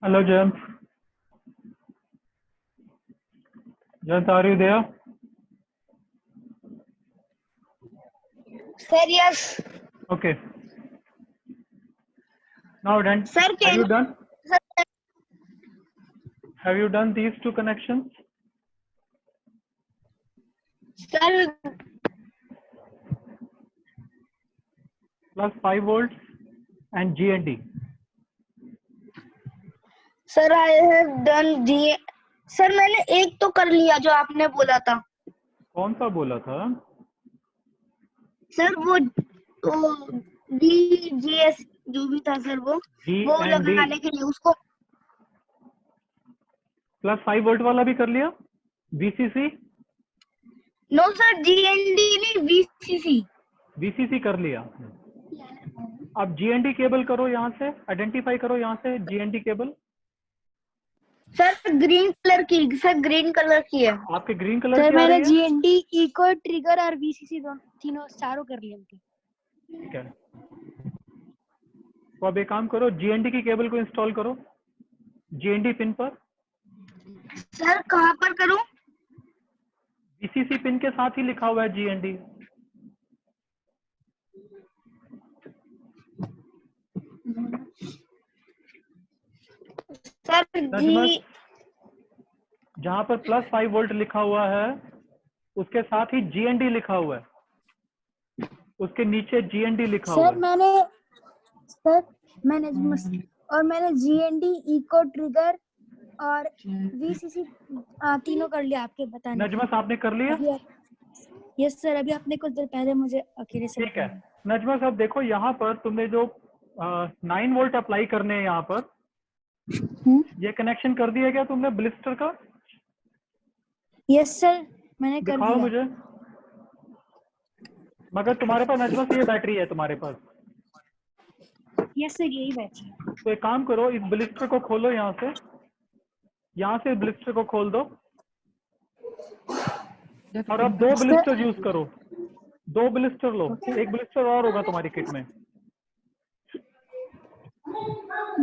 Hello, James. James, are you there? Sir, yes. Okay. Now then, Sir, have you can done? sir, Have you done these two connections? sir, Plus 5 volts and GND. sir, I have done the. Sir मैंने एक तो कर लिया जो आपने बोला था कौन सा बोला था? सर, वो DGS जो भी था सर वो GND. लगाने के लिए उसको. प्लस 5 वोल्ट वाला भी कर लिया? VCC? नो सर, GND नहीं, VCC. VCC कर लिया. अब GND केबल करो, यहाँ से आइडेंटिफाई करो, यहाँ से GND cable. Sir green colour की, सर ग्रीन कलर की है. आपके ग्रीन कलर सर की आ मैंने रही है? GND, इको, ट्रिगर और VCC तीनों चारों कर लिए उनके. ठीक है. तो अब एक काम करो, GND की केबल को इंस्टॉल करो GND पिन पर. सर कहाँ पर करूं? VCC पिन के साथ ही लिखा हुआ है GND. सर जी, जहां पर प्लस 5 वोल्ट लिखा हुआ है उसके साथ ही GND लिखा हुआ है, उसके नीचे GND लिखा हुआ सर है. मैंने GND, इको, ट्रिगर और VCC तीनों कर लिया आपके बताने. नजमस आपने कर लिया? यस सर, अभी आपने कुछ देर पहले मुझे अकेले से. ठीक है नजमस, अब देखो यहाँ पर तुमने जो 9 वोल्ट अप्लाई करने हैं यहाँ पर, ये कनेक्शन कर दिया क्या तुमने ब्लिस्टर का? यस सर, मैंने कर दिखाओ दिया. मुझे. मगर तुम्हारे पास नजमस ये बैटरी है तुम्हारे पास. यस सर, यही बैटरी है. तो एक काम करो, इस ब्लिस्टर को खोलो, यहाँ से ब्लिस्टर को खोल दो और अब 2 ब्लिस्टर यूज करो. 2 ब्लिस्टर लो, एक ब्लिस्टर और होगा तुम्हारी किट में.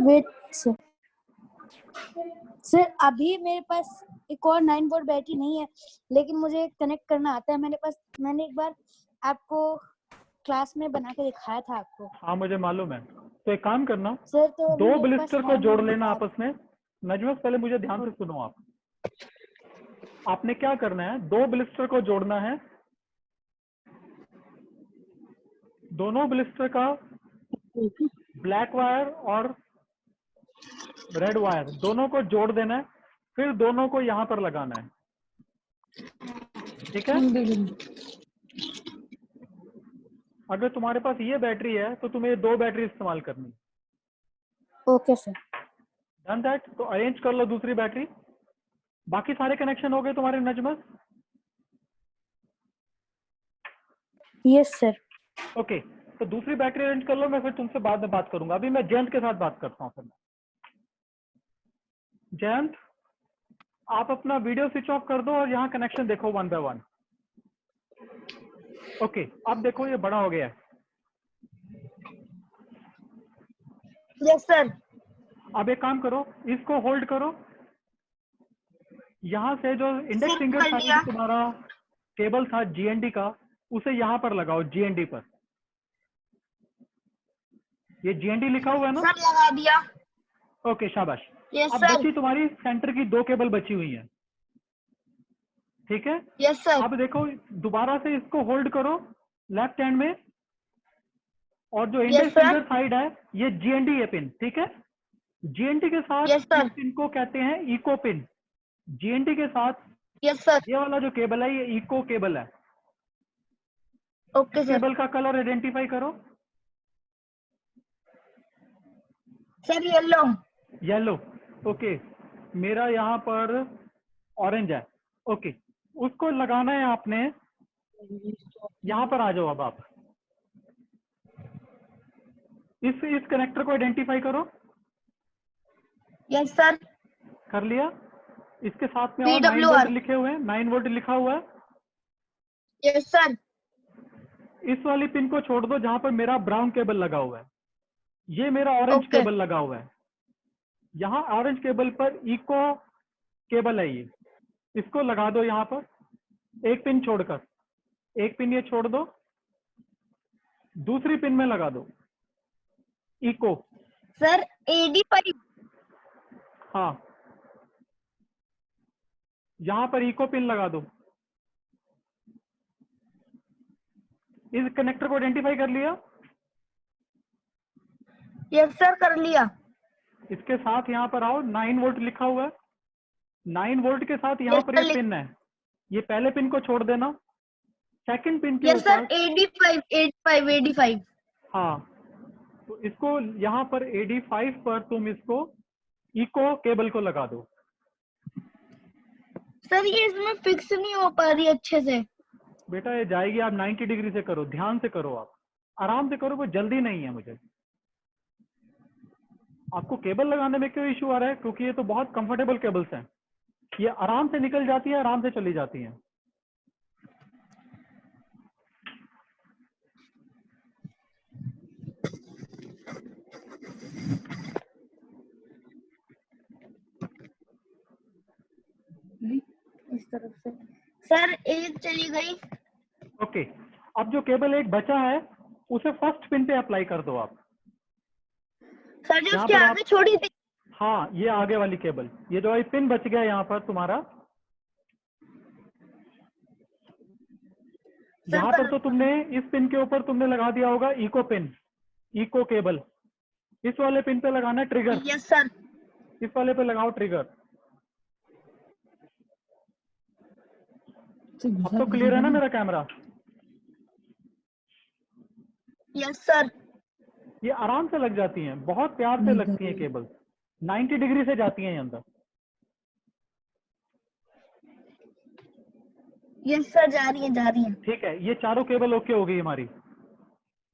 Wait sir. सर अभी मेरे पास एक और 9 वोल्ट बैटरी नहीं है, लेकिन मुझे कनेक्ट करना आता है. मैंने एक बार आपको क्लास में बना के दिखाया था आपको. हाँ मुझे मालूम है. तो एक काम करना, सर तो 2 ब्लिस्टर को जोड़ लेना आपस में. नजमस पहले मुझे ध्यान से सुनो. आपने क्या करना है, 2 ब्लिस्टर को जोड़ना है. दोनों ब्लिस्टर का ब्लैक वायर और रेड वायर दोनों को जोड़ देना है, फिर दोनों को यहाँ पर लगाना है. ठीक है? अगर तुम्हारे पास ये बैटरी है तो तुम्हें 2 बैटरी इस्तेमाल करनी. Okay sir. Done that. तो अरेंज कर लो दूसरी बैटरी. बाकी सारे कनेक्शन हो गए तुम्हारे नजमस? Yes sir. ओके. तो दूसरी बैटरी अरेंज कर लो, मैं फिर तुमसे बाद में बात करूंगा. अभी मैं जयंत के साथ बात करता हूँ. फिर जयंत, आप अपना वीडियो स्विच ऑफ कर दो और यहाँ कनेक्शन देखो 1 बाय 1. ओके, अब देखो ये बड़ा हो गया है. Yes sir. अब एक काम करो, इसको होल्ड करो. यहाँ से जो इंडेक्स सर, फिंगर कर था, लिया. जो तुम्हारा केबल था GND का, उसे यहाँ पर लगाओ GND पर. ये GND लिखा हुआ है ना? सर लगा दिया. ओके शाबाश. यस अब सर. बची तुम्हारी सेंटर की 2 केबल बची हुई है. ठीक है? Yes sir. अब देखो, दोबारा से इसको होल्ड करो लेफ्ट हैंड में, और जो इंडेक्स sir. फिंगर साइड है ये GND है पिन. ठीक है? GND के साथ Yes, sir. इस पिन को कहते हैं इको पिन. GND के साथ यस सर. ये वाला जो केबल है ये इको केबल है. Okay sir. केबल का कलर आइडेंटिफाई करो. Sir yellow. येलो. ओके, मेरा यहाँ पर ऑरेंज है. ओके, उसको लगाना है आपने. यहाँ पर आ जाओ. अब आप इस कनेक्टर को आइडेंटिफाई करो. Yes sir. कर लिया? इसके साथ में और 9 PWR. वोल्ट लिखे हुए हैं, 9 वोल्ट लिखा हुआ है. Yes sir. इस वाली पिन को छोड़ दो जहां पर मेरा ब्राउन केबल लगा हुआ है. ये मेरा ऑरेंज Okay. केबल लगा हुआ है. यहाँ ऑरेंज केबल पर इको केबल है, ये इसको लगा दो यहाँ पर, एक पिन छोड़कर, एक पिन ये छोड़ दो, दूसरी पिन में लगा दो इको। Sir AD5। हाँ, यहाँ पर इको पिन लगा दो। इस कनेक्टर को आइडेंटिफाई कर लिया? यस सर, कर लिया। इसके साथ यहाँ पर आओ, 9 वोल्ट लिखा हुआ है, 9 वोल्ट के साथ यहाँ यस पर सर, ये पिन है, ये पहले पिन को छोड़ देना, सेकंड पिन के यस सर, ऊपर। AD5। हाँ, तो इसको यहाँ पर AD5 पर तुम इसको इको केबल को लगा दो। सर ये इसमें फिक्स नहीं हो पा रही अच्छे से। बेटा ये जाएगी, आप 90 डिग्री से करो, ध्यान से करो, आप आराम से करो, कोई जल्दी नहीं है मुझे। आपको केबल लगाने में क्यों इश्यू आ रहा है? क्योंकि ये तो बहुत कंफर्टेबल केबल्स हैं, ये आराम से निकल जाती है, आराम से चली जाती हैं। इस तरफ से सर एक चली गई। ओके, अब जो केबल एक बचा है उसे फर्स्ट पिन पे अप्लाई कर दो आप। सर जो यहाँ उसके पर आगे छोड़ी थी। हाँ, ये आगे वाली केबल, ये जो पिन बच गया यहाँ पर तुम्हारा, यहाँ पर तो तुमने इस पिन के ऊपर तुमने लगा दिया होगा इको पिन, इको केबल। इस वाले पिन पे लगाना है ट्रिगर। Yes sir. इस वाले पे लगाओ ट्रिगर। अब तो क्लियर है ना मेरा कैमरा? Yes sir. ये आराम से लग जाती हैं, बहुत प्यार से लगती हैं केबल, 90 डिग्री से जाती हैं ये अंदर। यस सर, जा रही है जा रही है। ठीक है, ये चारों केबल ओके हो गई हमारी।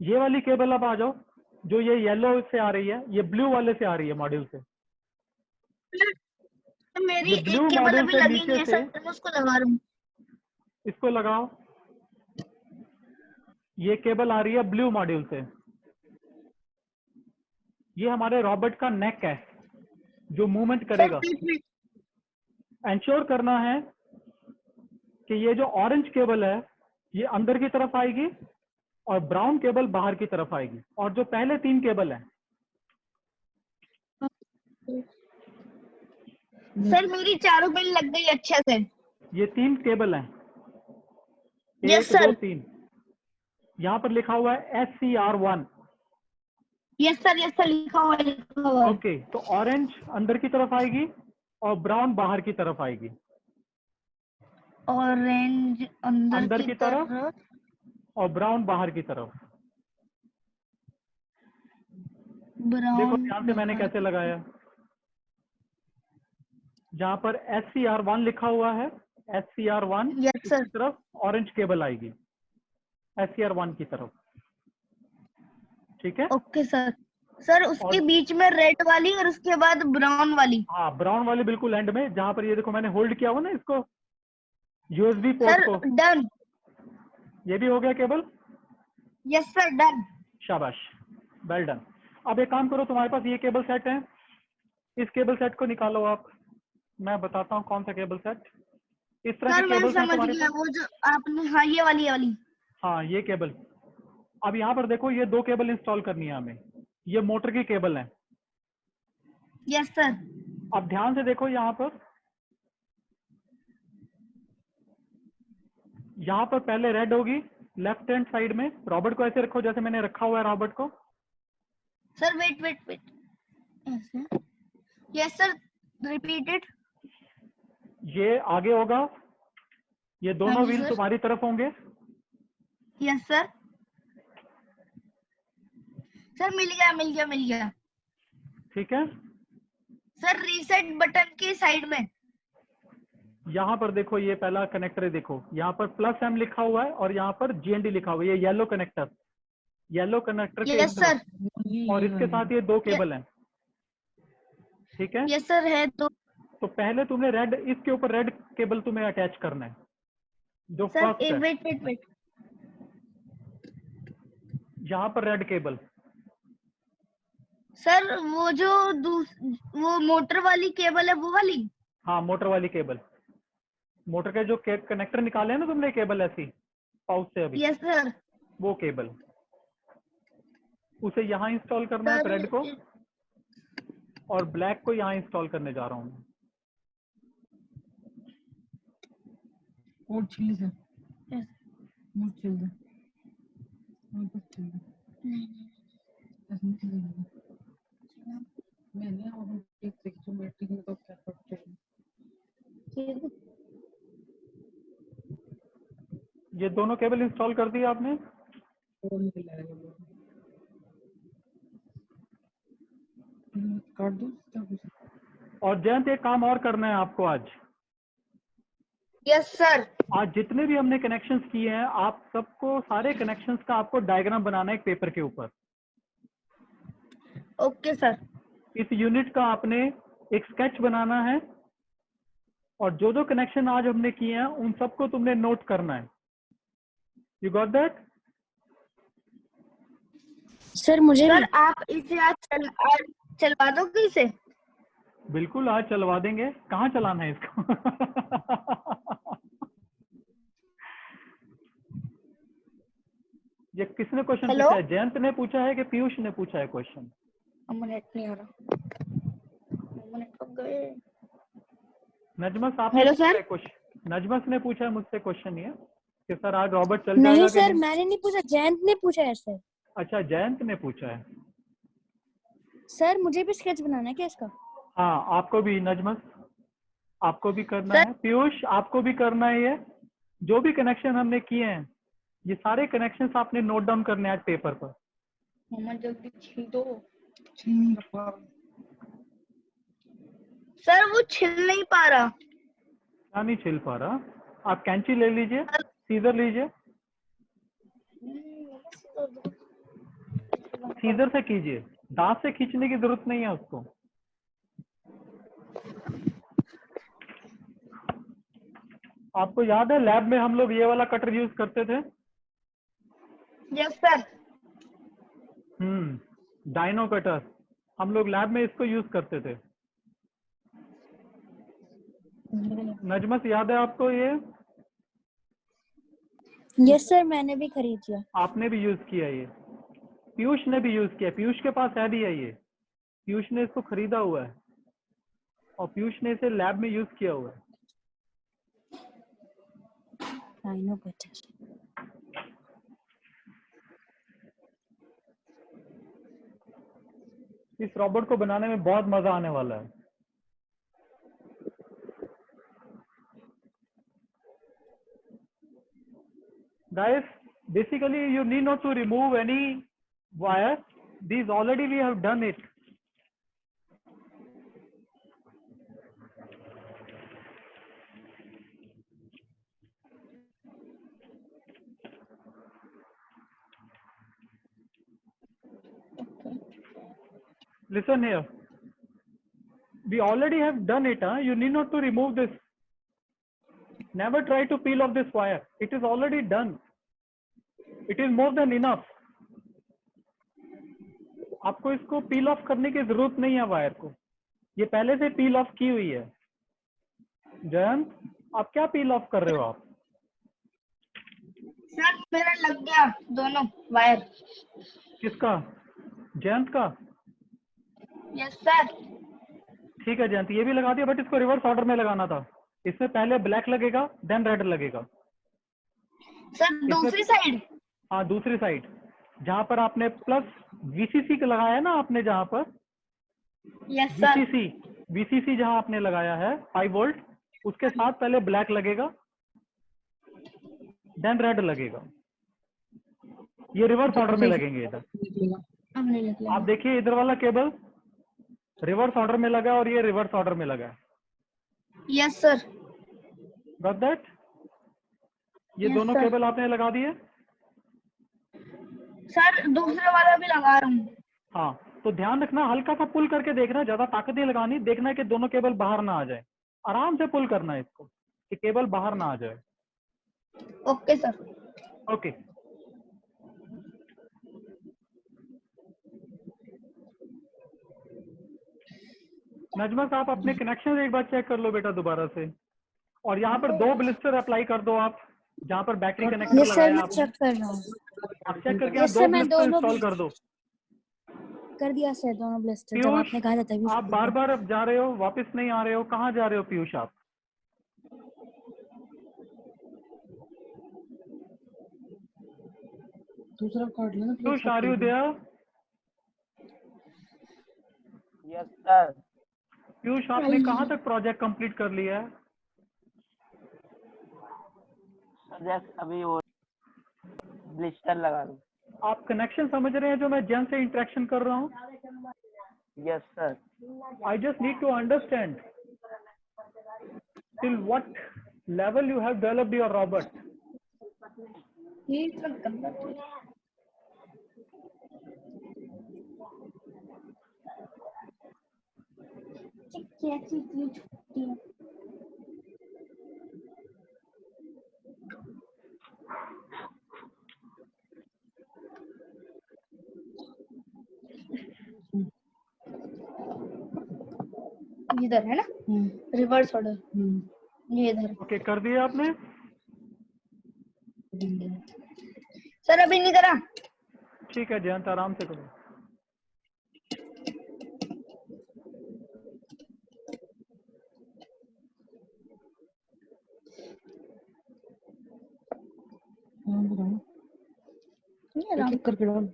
ये वाली केबल अब आ जाओ, जो ये येलो से आ रही है, ये ब्लू वाले से आ रही है मॉड्यूल से। मेरी ये एक ब्लू केबल मॉड्यूल अभी से लगी नीचे नहीं है से सर, मैं उसको लगा रहा हूँ। इसको लगाओ, ये केबल आ रही है ब्लू मॉड्यूल से। ये हमारे रॉबर्ट का नेक है जो मूवमेंट सर करेगा। वेट। इंश्योर करना है कि ये जो ऑरेंज केबल है ये अंदर की तरफ आएगी और ब्राउन केबल बाहर की तरफ आएगी, और जो पहले 3 केबल हैं। सर मेरी चारों पिन लग गई अच्छे से। ये 3 केबल हैं, यस 1 2 सर। 3। यहाँ पर लिखा हुआ है SCR1। यस सर, लिखा हुआ है, लिखा हुआ है। ओके, तो ऑरेंज अंदर की तरफ आएगी और ब्राउन बाहर की तरफ आएगी। ऑरेंज अंदर की तरफ और ब्राउन बाहर की तरफ। ब्राउन। देखो ध्यान से मैंने कैसे लगाया। जहां पर SCR1 लिखा हुआ है, SCR1 यस सर। की तरफ ऑरेंज केबल आएगी, SCR1 की तरफ। ठीक है? Okay sir. सर उसके और बीच में रेड वाली और उसके बाद ब्राउन वाली। हाँ, ब्राउन वाली बिल्कुल एंड में, जहां पर ये देखो मैंने होल्ड किया हुआ ना इसको, USB पोर्ट सर को। डन। ये भी हो गया केबल। Yes sir, done. शाबाश, वेल डन। अब एक काम करो, तुम्हारे पास ये केबल सेट है, इस केबल सेट को निकालो आप। मैं बताता हूँ कौन सा केबल सेट। इस तरह सर की मैं केबल्स हैं समझ तुम्हारे गया, पास। वो जो आपने, हाँ ये वाली। हाँ, ये केबल। अब यहाँ पर देखो, ये 2 केबल इंस्टॉल करनी है हमें, ये मोटर की केबल है। Yes sir. अब ध्यान से देखो, यहाँ पर पहले रेड होगी लेफ्ट हैंड साइड में। रॉबर्ट को ऐसे रखो जैसे मैंने रखा हुआ है रॉबर्ट को। Sir wait. ऐसे। Yes sir, repeated. ये आगे होगा, ये दोनों हाँ जी व्हील सर। तुम्हारी तरफ होंगे। Yes sir. सर मिल गया। ठीक है, सर रीसेट बटन के साइड में। यहाँ पर देखो, ये पहला कनेक्टर है, देखो यहाँ पर +M लिखा हुआ है और यहाँ पर GND लिखा हुआ है। ये येलो कनेक्टर के यस सर। और इसके साथ ये 2 केबल हैं। ठीक है, यस सर है तो। पहले तुमने रेड, इसके ऊपर रेड केबल तुम्हें अटैच करना है, जो सर फर्स्ट है। वेट। यहाँ पर रेड केबल, सर वो जो वो मोटर वाली केबल है वो वाली। हाँ, मोटर वाली केबल, मोटर के जो कनेक्टर निकाले हैं ना तुमने केबल ऐसी पाउच से अभी, यस सर। वो केबल, उसे यहाँ इंस्टॉल करना है सर रेड को, और ब्लैक को यहाँ इंस्टॉल करने जा रहा हूँ। और छिल दे, मुझ छिल दे, मुझ छिल दे, ऐसे नहीं छिलेगा। मैंने और एक देखो बैटरी में तो क्या करते हैं। ये दोनों केबल इंस्टॉल कर दिए आपने? और निकल आएगा वो। काट दो क्या कुछ। और जयंत एक काम और करना है आपको आज। Yes sir. आज जितने भी हमने कनेक्शंस किए हैं, आप सबको सारे कनेक्शंस का आपको डायग्राम बनाना है एक पेपर के ऊपर। Okay sir. इस यूनिट का आपने एक स्केच बनाना है, और जो जो कनेक्शन आज हमने किए हैं उन सबको तुमने नोट करना है। You got that? सर मुझे सर भी। आप इसे आज चलवा दोगे इसे? बिल्कुल, आज चलवा देंगे। कहाँ चलाना है इसको? ये किसने क्वेश्चन हेलो? पूछा है? जयंत ने पूछा है कि पीयूष ने पूछा है क्वेश्चन? नेट नहीं आ रहा, नेट कब गए? नजमस आपने हेलो पूछा सर। है क्वेश्चन? नजमस ने पूछा है मुझसे क्वेश्चन ये कि सर आज रॉबर्ट चल नहीं जाएगा कि सर, नहीं? मैंने नहीं पूछा, जयंत ने पूछा है सर। अच्छा, जयंत ने पूछा है। सर मुझे भी स्केच बनाना है क्या इसका? हाँ, आपको भी नजमस, आपको भी करना सर है। पीयूष, आपको भी करना है। ये जो भी कनेक्शन हमने किए हैं, ये सारे कनेक्शंस आपने नोट डाउन करने हैं आज पेपर पर। मम्मा जल्दी छील दो। छिल पा सर वो छिल नहीं पा रहा। क्या नहीं छिल पा रहा? आप कैंची ले लीजिए, सीजर लीजिए, सीजर से कीजिए, दांत से खींचने की जरूरत नहीं है उसको। आपको याद है लैब में हम लोग ये वाला कटर यूज करते थे? Yes sir. डायनो कटर, हम लोग लैब में इसको यूज करते थे। नजमस, याद है आपको ये? यस सर, मैंने भी खरीद लिया। आपने भी यूज किया ये, पीयूष ने भी यूज किया, पीयूष के पास है भी है ये, पीयूष ने इसको खरीदा हुआ है और पीयूष ने इसे लैब में यूज किया हुआ है। I know better. इस रॉबोट को बनाने में बहुत मजा आने वाला है। Guys, basically you need not to remove any wire. These already we have done it. Listen here. We already have done it. You need not to remove this. Never try to peel off this wire. It is already done. It is more than enough. आपको इसको पील of करने की जरूरत नहीं है wire को, ये पहले से पील ऑफ की हुई है। जयंत, आप क्या पील ऑफ कर रहे हो आप? सर मेरा लग गया दोनों वायर। किसका? जयंत का? Yes sir. ठीक है जयंत, ये भी लगा दिया, बट इसको रिवर्स ऑर्डर में लगाना था। इसमें पहले ब्लैक लगेगा, देन रेड लगेगा। सर दूसरी साइड? हाँ, दूसरी साइड, जहां पर आपने प्लस वीसीसी का लगाया है ना आपने, जहां पर यस सर। वीसीसी जहां आपने लगाया है 5 वोल्ट, उसके साथ पहले ब्लैक लगेगा, देन रेड लगेगा। ये रिवर्स ऑर्डर में लगेंगे इधर। निकलेगा। अब नहीं निकला। आप देखिए इधर वाला केबल रिवर्स ऑर्डर में लगा है और ये रिवर्स ऑर्डर में लगा है। Yes sir. Got that? ये Yes, दोनों sir. केबल आपने लगा दिए? सर दूसरा वाला भी लगा रहा हूँ। हाँ, तो ध्यान रखना, हल्का सा पुल करके देखना, ज्यादा ताकत नहीं लगानी, देखना है कि दोनों केबल बाहर ना आ जाए। आराम से पुल करना है इसको कि केबल बाहर ना आ जाए। Okay sir. ओके। नजमा साहब अपने कनेक्शन एक बार चेक कर लो बेटा दोबारा से, और यहाँ पर 2 ब्लिस्टर अप्लाई कर दो आप, जहाँ पर बैटरी कनेक्टर यस सर, लगाया मैं आपने। चेक कर रहा हूँ। आप चेक करके यहाँ यस 2 सर, मैं ब्लिस्टर दोनों इंस्टॉल कर दो। कर दिया सर, दोनों ब्लिस्टर जब पीयूष, आपने कहा था तभी। आप बार बार अब जा रहे हो, वापस नहीं आ रहे हो, कहाँ जा रहे हो पीयूष आप? दूसरा काट लेना फिर एक पीयूष साथ आर कर यू देना। देयर? Yes sir. पीयूष आपने कहाँ तक प्रोजेक्ट कंप्लीट कर लिया है? जस्ट अभी वो ब्लिस्टर लगा दूं। आप कनेक्शन समझ रहे हैं जो मैं जेन से इंटरेक्शन कर रहा हूँ? Yes sir. I just need to understand till what level you have developed your robot. ये इतना गंदा तो है। कैसी इतनी छोटी है। इधर है ना, रिवर्स ऑर्डर, ये इधर। ओके, कर दिया आपने? सर अभी नहीं करा। ठीक है जयंत, आराम से करो। नहीं एक आराम, एक करके डाल।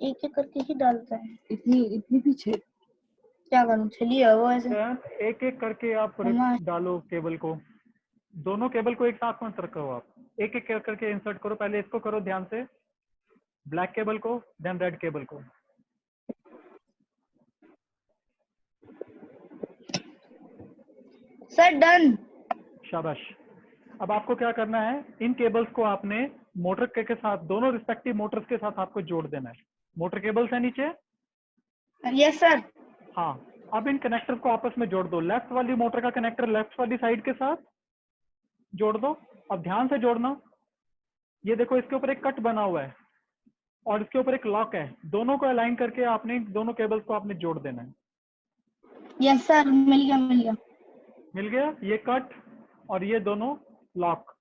एक एक करके ही डालता है। इतनी इतनी पीछे क्या करूं, चलिए वो ऐसे। जयंत एक एक करके आप डालो केबल को, दोनों केबल को एक साथ मत रखो आप, एक एक करके इंसर्ट करो। पहले इसको करो ध्यान से, ब्लैक केबल को, देन रेड केबल को। Sir done. शाबाश। अब आपको क्या करना है, इन केबल्स को आपने मोटर के साथ, दोनों रिस्पेक्टिव मोटर्स के साथ आपको जोड़ देना है। मोटर केबल्स है नीचे? Yes sir. हाँ, अब इन कनेक्टर्स को आपस में जोड़ दो। लेफ्ट वाली मोटर का कनेक्टर लेफ्ट वाली साइड के साथ जोड़ दो। अब ध्यान से जोड़ना, ये देखो इसके ऊपर एक कट बना हुआ है और इसके ऊपर एक लॉक है, दोनों को अलाइन करके आपने दोनों केबल्स को आपने जोड़ देना है। यस सर, मिल गया मिल गया। मिल गया, ये कट और ये दोनों लॉक।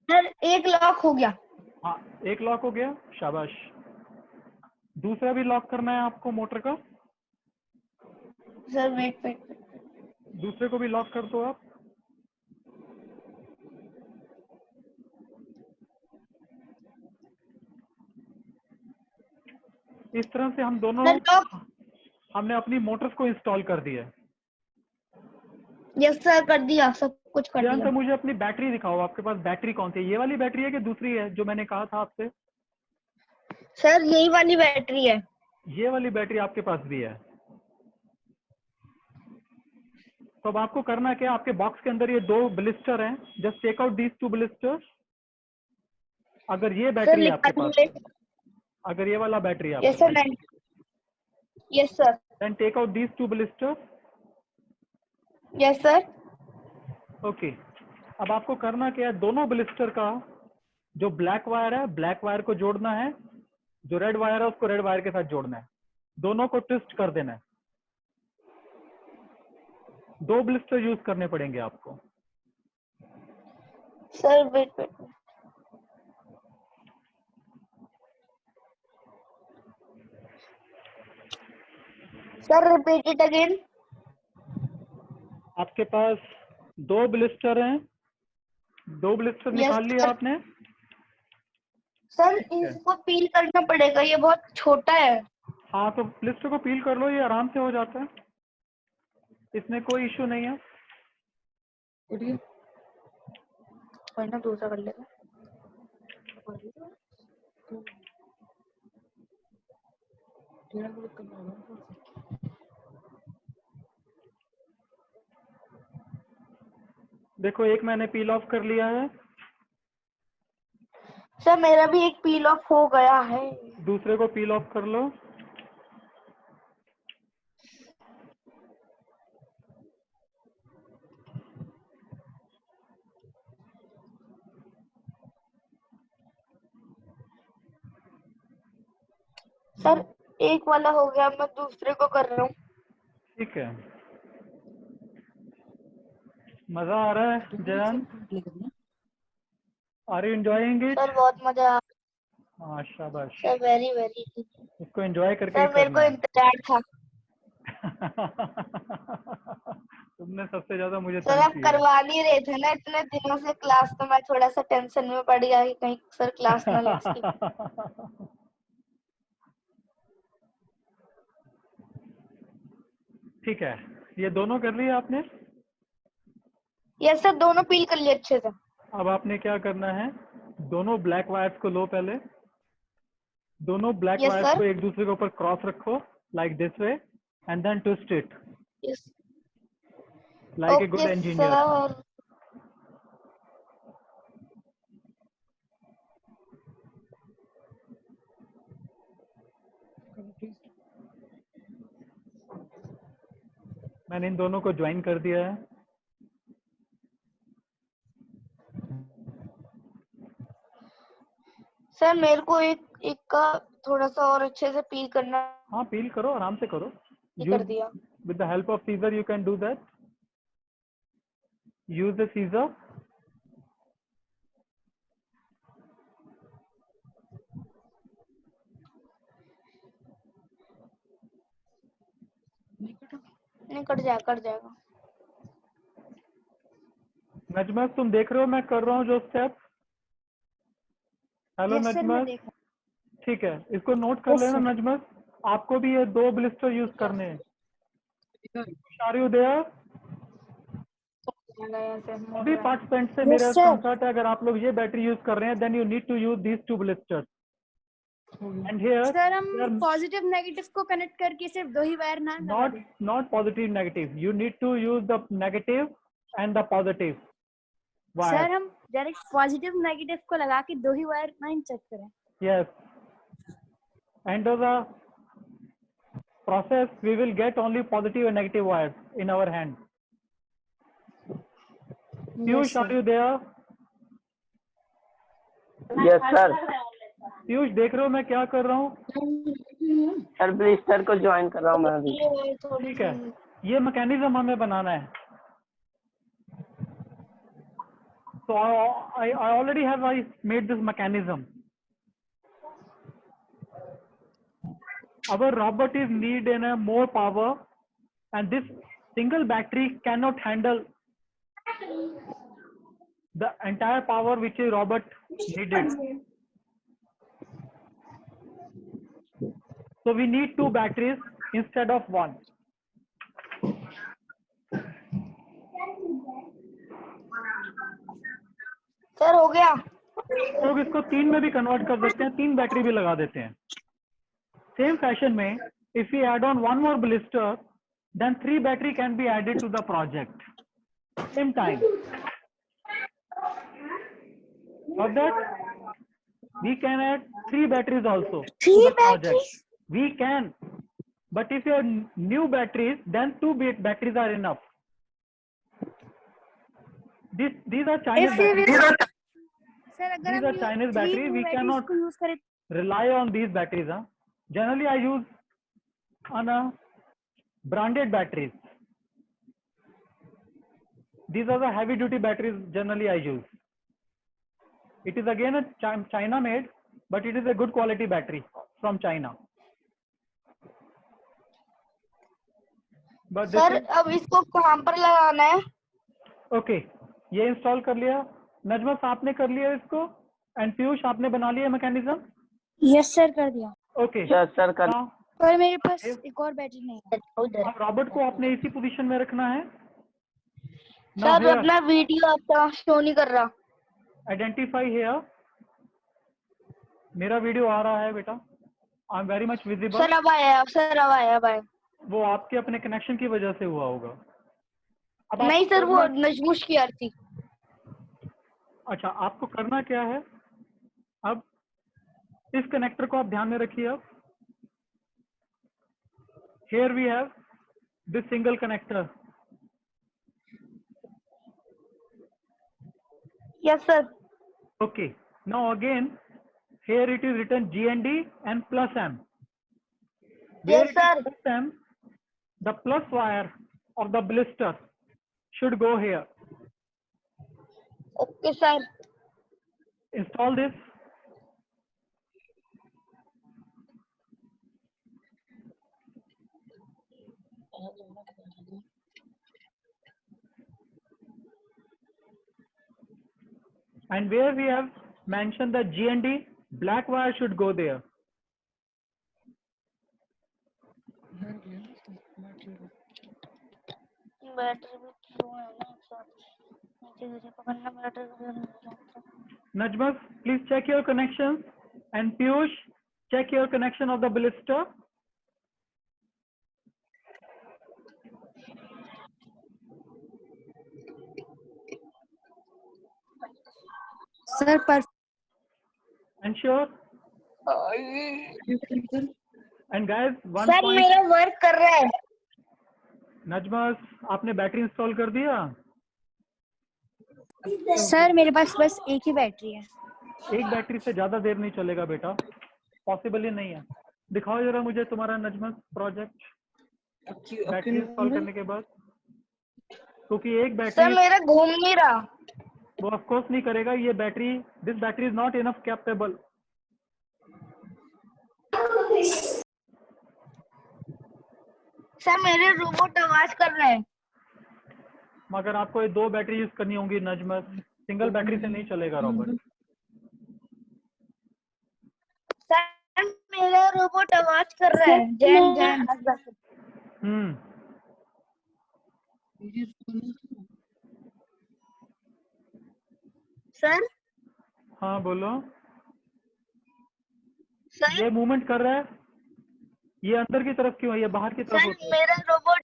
सर एक लॉक हो गया। हाँ, एक लॉक हो गया, शाबाश। दूसरा भी लॉक करना है आपको मोटर का, सर वेट वेट। दूसरे को भी लॉक कर दो आप। इस तरह से हम दोनों, सर लॉक। हमने अपनी मोटर्स को इंस्टॉल कर दिया है। यस सर, कर दिया, सब कुछ कर ध्यान दिया। से मुझे अपनी बैटरी दिखाओ, आपके पास बैटरी कौन सी है? ये वाली बैटरी है कि दूसरी है जो मैंने कहा था आपसे? सर यही वाली बैटरी है। ये वाली बैटरी आपके पास भी है। तो अब आपको करना क्या, आपके बॉक्स के अंदर ये 2 ब्लिस्टर हैं, just take out these 2 blisters. अगर ये सर बैटरी है लिखा आपके पास, दीजिए। अगर ये वाला बैटरी है यस आपके सर। पास, yes sir. Then take out these 2 blisters. Yes sir. Okay, अब आपको करना क्या है, दोनों ब्लिस्टर का जो ब्लैक वायर है, ब्लैक वायर को जोड़ना है, जो रेड वायर है उसको रेड वायर के साथ जोड़ना है, दोनों को ट्विस्ट कर देना है। 2 ब्लिस्टर यूज करने पड़ेंगे आपको। Sir wait wait. Sir repeat it again. आपके पास 2 ब्लिस्टर हैं, 2 ब्लिस्टर निकाल लिया सर। आपने? सर इसको पील करना पड़ेगा, ये बहुत छोटा है। हाँ, तो ब्लिस्टर को पील कर लो, ये आराम से हो जाता है, इसमें कोई इश्यू नहीं है। उठिए कोई ना, दूसरा कर लेगा। टेढ़ा कर करना होगा। देखो एक मैंने पील ऑफ कर लिया है, सर मेरा भी एक पील ऑफ हो गया है। दूसरे को पील ऑफ कर लो। सर एक वाला हो गया, मैं दूसरे को कर रहा हूँ। ठीक है, मजा आ रहा है Jayan? Are you enjoying it? Sir बहुत मजा आ हाँ शाबाश, सर, वेरी वेरी। इसको एंजॉय करके ही सर मेरे को करना है। इंतजार था। तुमने सबसे ज्यादा मुझे सर तंग आप किया। करवा नहीं रहे थे ना इतने दिनों से क्लास, तो मैं थोड़ा सा टेंशन में पड़ गया कि कहीं सर क्लास ना ले सके। ठीक है, ये दोनों कर लिए आपने। यस सर, दोनों पील कर लिए अच्छे से। अब आपने क्या करना है, दोनों ब्लैक वायर्स को लो पहले। दोनों ब्लैक Yes, वायर्स sir. को एक दूसरे के ऊपर क्रॉस रखो, like this way, and then twist it yes like a good okay engineer. Sir. मैंने इन दोनों को ज्वाइन कर दिया है। सर मेरे को एक का थोड़ा सा और अच्छे से पील करना हाँ, पील करो, आराम से करो। कर दिया। With the help of Caesar you can do that. Use the Caesar. नहीं कट जाएगा। नजमत, तुम देख रहे हो मैं कर रहा हूँ जो स्टेप? हेलो यस सर, मैं नजमत, देख रहा ठीक है, इसको नोट कर Yes, लेना sir. नजमत। आपको भी ये 2 ब्लिस्टर यूज करने हैं। Are you there? सभी पार्टिसिपेंट से Yes, मेरा sir. कंसर्ट है, अगर आप लोग ये बैटरी यूज कर रहे हैं then you need to use these 2 blisters and here sir हम पॉजिटिव नेगेटिव को कनेक्ट करके सिर्फ 2 ही वायर ना लगा दें। not positive negative, you need to use the negative and the positive wire. Sir हम डायरेक्ट पॉजिटिव नेगेटिव को लगा के 2 ही वायर ना चेक करें। Yes, end of the process we will get only positive and negative wires in our hand. Piyush, are you there? Yes sir. Piyush, देख रहे हो मैं क्या कर रहा हूँ? सर ब्लिस्टर को ज्वाइन कर रहा हूँ मैं अभी। ठीक है, ये मैकेनिज्म हमें बनाना है। So I already have made this mechanism. Our robot is need in a more power, and this single battery cannot handle the entire power which a robot needed. So we need 2 batteries instead of 1. Sir हो गया। लोग इसको 3 में भी convert कर सकते हैं, 3 battery भी लगा देते हैं। सेम फैशन में if we add on 1 more blister, then 3 battery can be added to the project same time. Of that, we can add 3 batteries also to the project. We can, but if you have new batteries, then 2 batteries are enough. These are Chinese batteries. Sir अगर These are Chinese batteries. We cannot use करें rely on these batteries. Generally, I use on a branded batteries. These are the heavy duty batteries generally I use. It is again a China made, but it is a good quality battery from China. But this sir is, अब इसको कहाँ पर लगाना है? okay, ये install कर लिया। नजमत आपने कर लिया इसको, एंड पीयूष आपने बना लिया मैकेनिज्म। यस सर कर दिया। ओके, यस सर कर। पर मेरे पास एक और बैटरी नहीं है। अब रॉबर्ट को आपने इसी पोजीशन में रखना है। सर अपना वीडियो आपका शो नहीं कर रहा। Identify here. मेरा वीडियो आ रहा है बेटा, I am very much visible. Sir अब आया, सर अब आया भाई। वो आपके अपने कनेक्शन की वजह से हुआ होगा। अब नहीं आपको सर, वो करना- नजमुश की आरती। अच्छा, आपको करना क्या है, अब इस कनेक्टर को आप ध्यान में रखिए। अब here we have this single connector. Yes sir. Okay, now again here it is written GND and plus M. Where Yes, it is sir. plus M, the plus wire of the blister should go here. Okay sir. Install this. And where we have mentioned that GND, black wire should go there. Battery भी slow है ना sir, नीचे नीचे पकड़ना battery. Najmas, please check your connections. And Piyush, check your connection of the blister. Sir पर Ensure. And guys, one sir point. मेरा work कर रहा है। Najmas, आपने बैटरी इंस्टॉल कर दिया? सर मेरे पास बस एक ही बैटरी है। एक बैटरी से ज्यादा देर नहीं चलेगा बेटा, पॉसिबल ही नहीं है। दिखाओ जरा मुझे तुम्हारा नजमस प्रोजेक्ट बैटरी इंस्टॉल करने के बाद, क्योंकि एक सर बैटरी मेरा घूम नहीं रहा। वो ऑफ कोर्स नहीं करेगा। ये battery, this battery is not enough capable. Sir मेरे रोबोट आवाज कर रहे हैं। मगर आपको ये 2 बैटरी यूज करनी होंगी नजमस, सिंगल बैटरी से नहीं चलेगा रॉबर्ट। सर मेरा रोबोट आवाज कर रहा है। जैन जैन। सर हाँ बोलो। सर ये मूवमेंट कर रहा है, ये अंदर की तरफ क्यों है, ये बाहर की तरफ सर होता है। मेरा रोबोट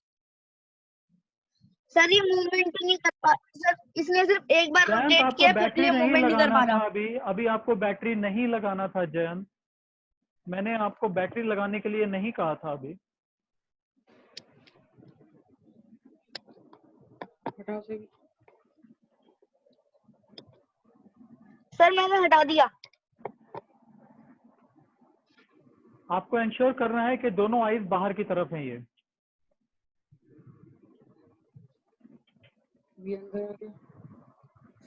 सर ये मूवमेंट नहीं कर पा सर, इसने सिर्फ एक बार जयंत, रोटेट आपको किया फिर बैटरी ये नहीं मूवमेंट नहीं कर लगाना पा था। रहा। अभी आपको बैटरी नहीं लगाना था जयंत, मैंने आपको बैटरी लगाने के लिए नहीं कहा था अभी। सर मैंने हटा दिया। आपको इंश्योर करना है कि दोनों आईज बाहर की तरफ हैं। ये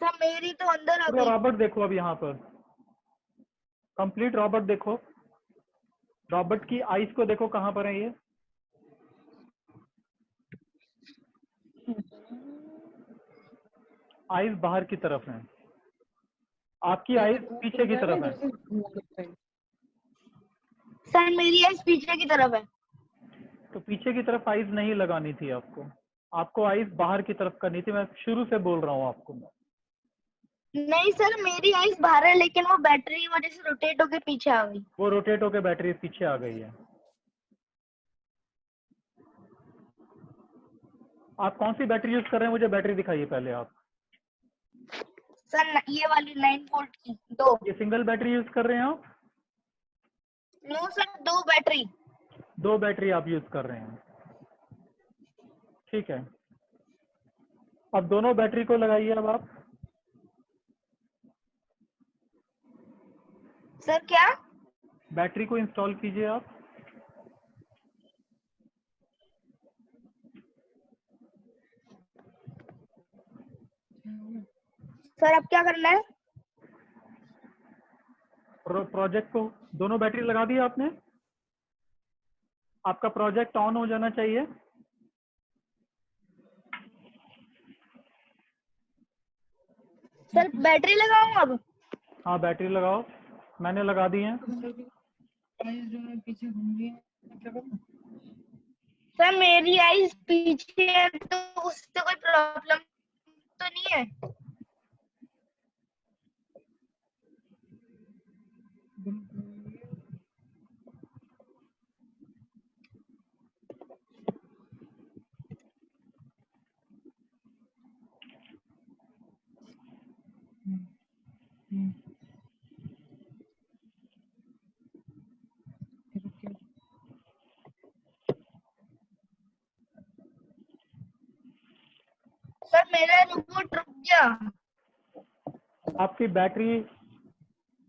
सर मेरी तो अंदर आ पूरा गई। रॉबर्ट देखो, अब यहाँ पर कंप्लीट रॉबर्ट देखो, रॉबर्ट की आईज को देखो कहाँ पर है ये। आईज बाहर की तरफ हैं, आपकी आईज पीछे की तरफ है। सर मेरी आइज पीछे की तरफ है। तो पीछे की तरफ आईज नहीं लगानी थी आपको, आपको आईज बाहर की तरफ करनी थी। मैं शुरू से बोल रहा हूँ आपको। नहीं सर मेरी आइज बाहर है, लेकिन वो बैटरी की वजह से रोटेट होके पीछे आ गई। वो रोटेट होकर बैटरी पीछे आ गई है। आप कौन सी बैटरी यूज कर रहे हैं, मुझे बैटरी दिखाइए पहले आप। सर ये वाली 9 वोल्ट की 2। ये सिंगल बैटरी यूज कर रहे हैं आप? No sir 2 battery. 2 बैटरी आप यूज कर रहे हैं, ठीक है। अब दोनों बैटरी को लगाइए। अब आप सर क्या? बैटरी को इंस्टॉल कीजिए आप। सर अब क्या करना है? प्रोजेक्ट को, दोनों बैटरी लगा दी आपने, आपका प्रोजेक्ट ऑन हो जाना चाहिए। सर बैटरी लगाऊं अब? हाँ बैटरी लगाओ, मैंने लगा दी है। पीछे घूम रही है। सर मेरी आईज पीछे है तो उससे कोई प्रॉब्लम तो नहीं है? सर मेरा रोबोट रुक गया। आपकी बैटरी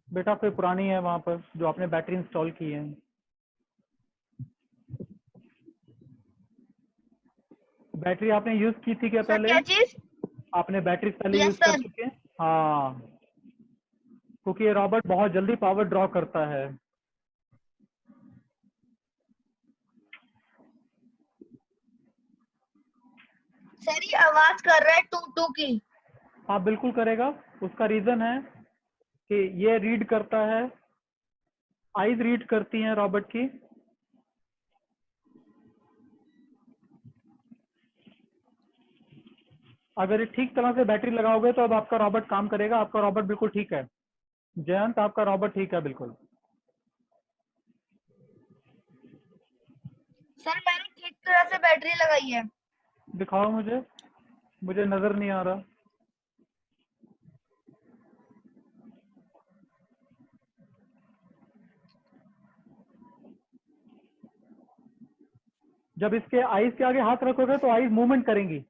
बेटा कोई पुरानी है वहां पर, जो आपने बैटरी इंस्टॉल की है। बैटरी आपने यूज की थी क्या सर पहले? क्या चीज? आपने बैटरी पहले Yes, यूज कर sir. चुके हैं? हाँ, क्योंकि ये रॉबर्ट बहुत जल्दी पावर ड्रॉ करता है। सर ये आवाज कर रहा है टू टू की। हाँ बिल्कुल करेगा, उसका रीजन है कि ये रीड करता है, आईज रीड करती हैं रॉबर्ट की। अगर ये ठीक तरह से बैटरी लगाओगे तो अब आपका रॉबर्ट काम करेगा। आपका रॉबर्ट बिल्कुल ठीक है जयंत, आपका रॉबर्ट ठीक है बिल्कुल। सर मैंने ठीक तरह से बैटरी लगाई है। दिखाओ मुझे, मुझे नजर नहीं आ रहा। जब इसके आईज के आगे हाथ रखोगे तो आईज मूवमेंट करेंगी।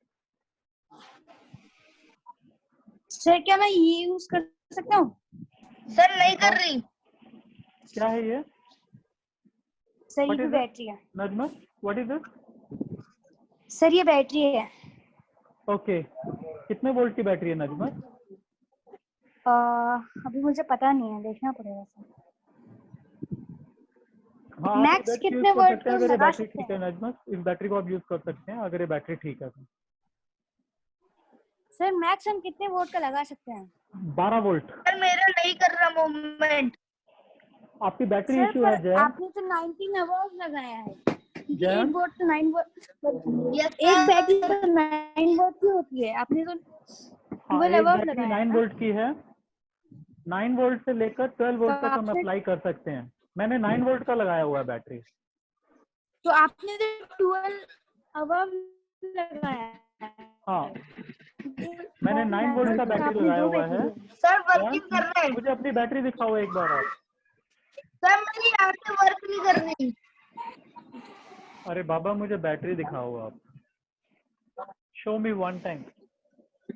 सर क्या मैं ये यूज कर सकता हूँ? सर नहीं कर रही। क्या है ये? सर What ये is it? बैटरी है। Najma, what is it? Sir ये बैटरी है। ओके, कितने वोल्ट की बैटरी है नजमा? अभी मुझे पता नहीं है, देखना पड़ेगा सर। हाँ, आप मैक्स ये बैटरी कितने यूज कर वोल्ट सकते हैं को अगर ये लगा बैटरी सकते ठीक है हैं? नजमा। इस बैटरी को आप यूज कर सकते हैं अगर ये बैटरी ठीक है तो। सर मैक्स हम कितने वोल्ट का लगा सकते हैं? 12 वोल्ट। सर मेरा नहीं कर रहा मूवमेंट। आपकी बैटरी सर इश्यू है पर जयंत। आपने तो 19 आवर्स लगाया है, क्योंकि एक जयंत? वोल्ट तो 9 वोल्ट, यस एक बैटरी सर। तो 9 वोल्ट की होती है। आपने तो हाँ, 12 एक आवर्स बैटरी लगाया है 9 ना? वोल्ट की है। 9 वोल्ट से लेकर 12 तो वोल्ट तक हम आपने अप्लाई कर सकते हैं। मैंने 9 वोल्ट का लगाया हुआ है बैटरी। तो आपने तो 12 आवर्स लगाया है। हाँ, मैंने 9 वोल्ट का बैटरी आपने लगाया दो हुआ है। बैटरी ली। सर जयंत, वर्किंग कर रहे हैं। मुझे अपनी बैटरी दिखाओ एक बार आप। सर मेरी यहाँ से वर्क नहीं कर रही। अरे बाबा, मुझे बैटरी दिखाओ आप। Show me one time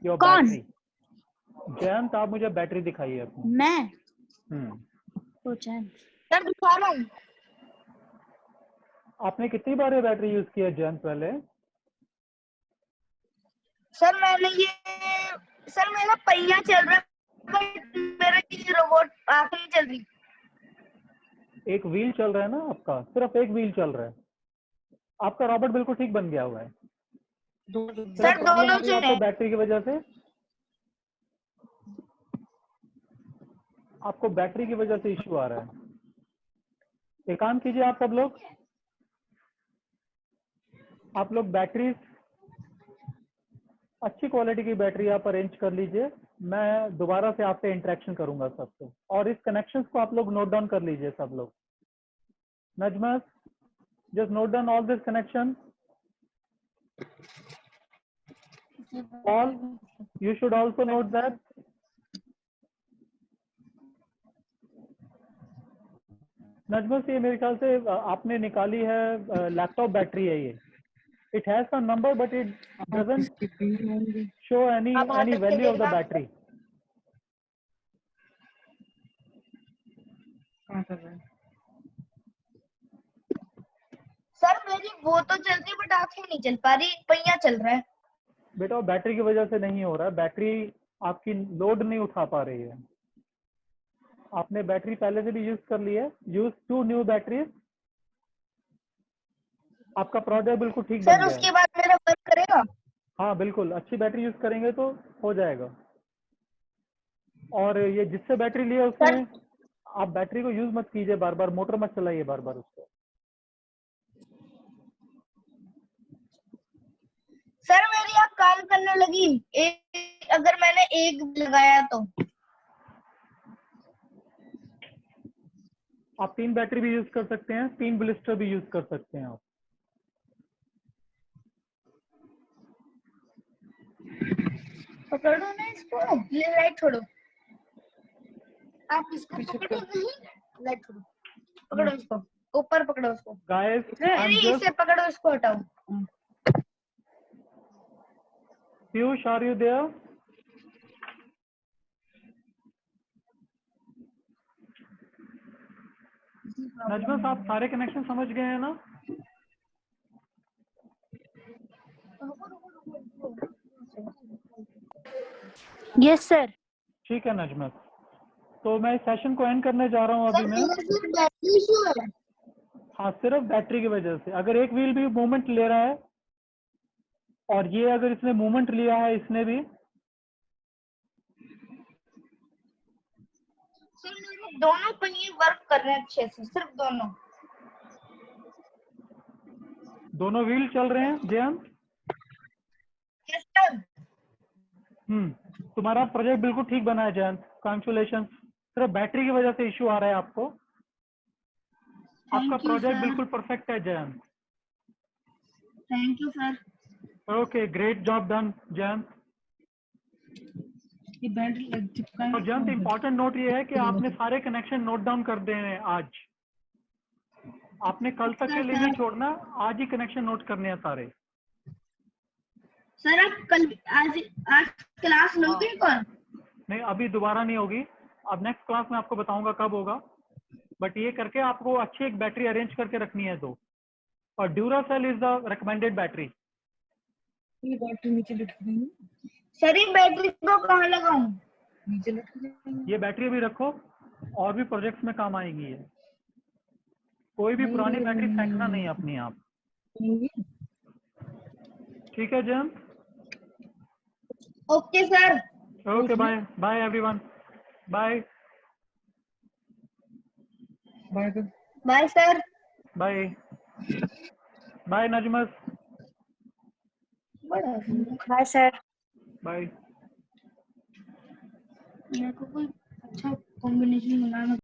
your कौन? बैटरी। जयंत, आप मुझे बैटरी दिखाइए अपनी। मैं हम्म। सर दिखा रहा हूँ। आपने कितनी बार ये बैटरी यूज की है जयंत पहले? सर मैंने ये, सर मेरा पहिया चल रहा है बट मेरा ये रोबोट आंख नहीं चल रही। एक व्हील चल रहा है ना आपका, सिर्फ एक व्हील चल रहा है। आपका रॉबर्ट बिल्कुल ठीक बन गया हुआ है। सिर्फ सर प्रॉब्लम दोनों आ रही है से आपको बैटरी की वजह से। आपको बैटरी की वजह से इश्यू आ रहा है। एक काम कीजिए आप सब लोग, आप लोग बैटरी, अच्छी क्वालिटी की बैटरी आप अरेंज कर लीजिए। मैं दोबारा से आपसे इंटरेक्शन करूंगा सबसे। और इस कनेक्शंस को आप लोग नोट डाउन कर लीजिए सब लोग। Najma, just note down all this connection. Paul, you should also note that. Najma से मेरे ख्याल से आपने निकाली है लैपटॉप बैटरी है ये। It has some number but it doesn't show any आप हाथ रख के वैल्यू ऑफ द देखना। बैटरी। सर मेरी वो तो चल रही बट आंखें नहीं चल पा रही, पहिया चल रहा है। बेटा बैटरी की वजह से नहीं हो रहा है, बैटरी आपकी लोड नहीं उठा पा रही है। आपने बैटरी पहले से भी यूज कर ली है। Use 2 new batteries. आपका प्रोडक्ट बिल्कुल ठीक बन सर गया उसके है। बाद मेरा वर्क करेगा? हाँ बिल्कुल, अच्छी बैटरी यूज करेंगे तो हो जाएगा। और ये जिससे बैटरी लिया सर उसने, आप बैटरी को यूज मत कीजिए बार बार, मोटर मत चलाइए बार बार उसको। सर मेरी आप काम करने लगी अगर मैंने एक लगाया तो। आप 3 बैटरी भी यूज कर सकते हैं, 3 ब्लिस्टर भी यूज कर सकते हैं आप। पकड़ो ना इसको, ये लाइट छोड़ो। आप इसको पकड़ो नहीं, लाइट छोड़ो। पकड़ो इसको, ऊपर पकड़ो उसको। गाइस, नहीं इसे पकड़ो, इसको हटाओ। Piyush, are you there? Najma साहब, सारे कनेक्शन समझ गए हैं ना? Yes sir. ठीक है नजमत, तो मैं इस सेशन को एंड करने जा रहा हूँ अभी मैं। बैटरी इशू है। हाँ, सिर्फ बैटरी की वजह से। अगर एक व्हील भी मूवमेंट ले रहा है और ये अगर इसने मूवमेंट लिया है, इसने भी, सर मेरे दोनों पहिए वर्क कर रहे हैं अच्छे से, सिर्फ दोनों व्हील चल रहे हैं जयंत। Yes sir. तुम्हारा प्रोजेक्ट बिल्कुल ठीक बना है जयंत, कॉन्ग्रेचुलेशन। सिर्फ बैटरी की वजह से इश्यू आ रहा है आपको। आपका प्रोजेक्ट बिल्कुल परफेक्ट है Jayant. Thank you sir. Okay, great job done Jayant. ये बैटरी लग चिपका है। तो जयंत, इम्पोर्टेंट नोट ये है कि आपने सारे कनेक्शन नोट डाउन कर देने हैं आज। आपने कल तक के लिए नहीं छोड़ना, आज ही कनेक्शन नोट करने हैं सारे। सर आप कल आज क्लास लोगे कौन? नहीं, अभी दोबारा नहीं होगी। अब नेक्स्ट क्लास में आपको बताऊंगा कब होगा। बट ये करके आपको अच्छी एक बैटरी अरेंज करके रखनी है दो। और Duracell is the recommended battery. ये बैटरी नीचे लटक रही है। सर ये बैटरी को कहाँ लगाऊं? नीचे लटक रही है। ये बैटरी भी रखो, और भी प्रोजेक्ट्स में काम आएगी ये। कोई भी पुरानी बैटरी फेंकना नहीं है अपनी आप। ठीक है Jayant? Okay sir. Okay, bye bye everyone, bye bye कर। Bye sir. Bye bye Najmat, bye sir. Bye. मेरे को कोई अच्छा कॉम्बिनेशन बनाना